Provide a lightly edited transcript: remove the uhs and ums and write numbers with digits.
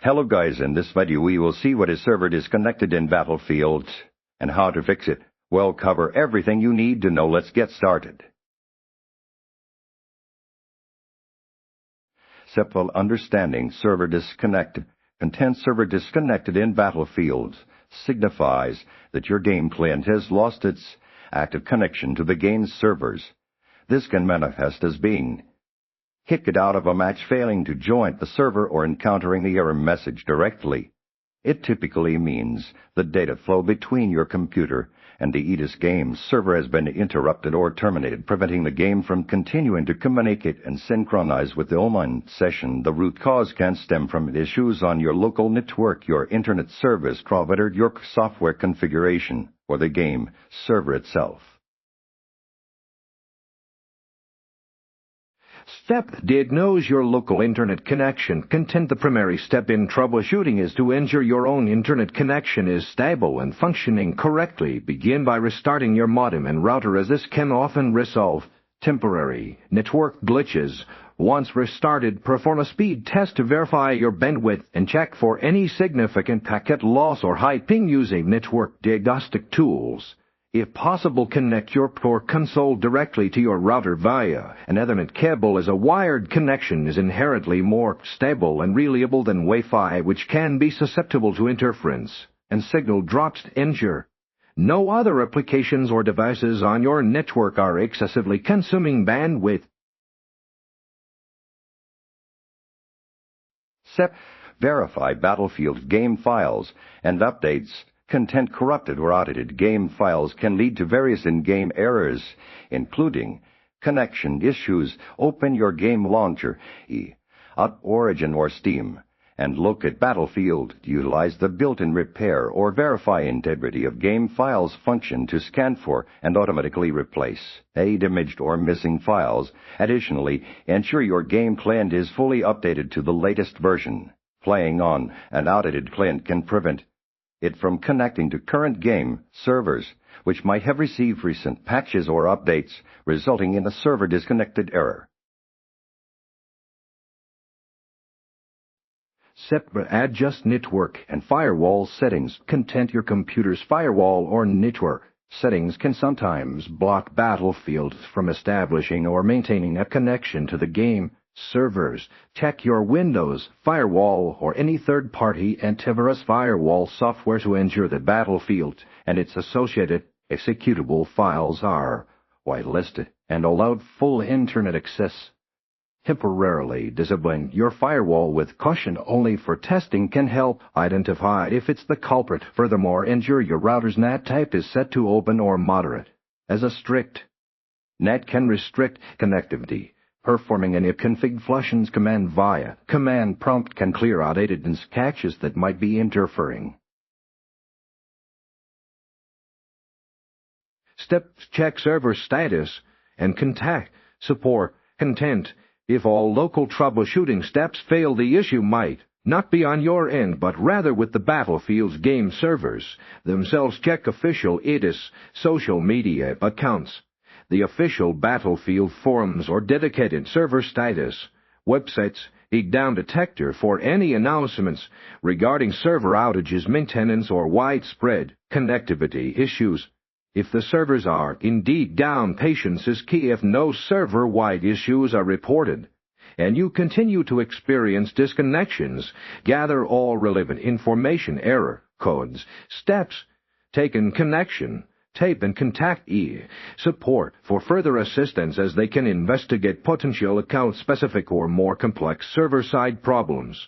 Hello guys, in this video we will see what is server disconnected in Battlefield and how to fix it. We'll cover everything you need to know. Let's get started. Simple understanding server disconnected. Content server disconnected in Battlefield signifies that your game client has lost its active connection to the game's servers. This can manifest as being kicked out of a match, failing to join the server, or encountering the error message directly. It typically means the data flow between your computer and the EDIS game server has been interrupted or terminated, preventing the game from continuing to communicate and synchronize with the online session. The root cause can stem from issues on your local network, your internet service provider, your software configuration, or the game server itself. Step diagnose your local internet connection. Content. The primary step in troubleshooting is to ensure your own internet connection is stable and functioning correctly. Begin by restarting your modem and router, as this can often resolve temporary network glitches. Once restarted, perform a speed test to verify your bandwidth and check for any significant packet loss or high ping using network diagnostic tools. If possible, connect your core console directly to your router via an Ethernet cable, as a wired connection is inherently more stable and reliable than Wi-Fi, which can be susceptible to interference and signal drops. Ensure no other applications or devices on your network are excessively consuming bandwidth. Step. Verify Battlefield game files and updates. Content corrupted or audited game files can lead to various in-game errors, including connection issues. Open your game launcher, Origin or Steam, and look at Battlefield. Utilize the built-in repair or verify integrity of game files function to scan for and automatically replace damaged or missing files. Additionally, ensure your game client is fully updated to the latest version. Playing on an outdated client can prevent it from connecting to current game servers, which might have received recent patches or updates, resulting in a server disconnected error. Adjust network and firewall settings. Content. Your computer's firewall or network settings can sometimes block Battlefield from establishing or maintaining a connection to the game servers. Check your Windows firewall or any third-party antivirus firewall software to ensure that Battlefield and its associated executable files are whitelisted and allowed full internet access. Temporarily disabling your firewall with caution only for testing can help identify if it's the culprit. Furthermore, ensure your router's NAT type is set to open or moderate, as a strict NAT can restrict connectivity. Performing any config flushes command via command prompt can clear outdated caches that might be interfering. Step. Check server status and contact support. Content. If all local troubleshooting steps fail, the issue might not be on your end, but rather with the Battlefield's game servers themselves. Check official EDIS social media accounts, the official Battlefield forums, or dedicated server status websites down detector for any announcements regarding server outages, maintenance, or widespread connectivity issues. If the servers are indeed down, patience is key. If no server-wide issues are reported and you continue to experience disconnections, gather all relevant information, error codes, steps taken, connection tape, and contact support for further assistance, as they can investigate potential account-specific or more complex server-side problems.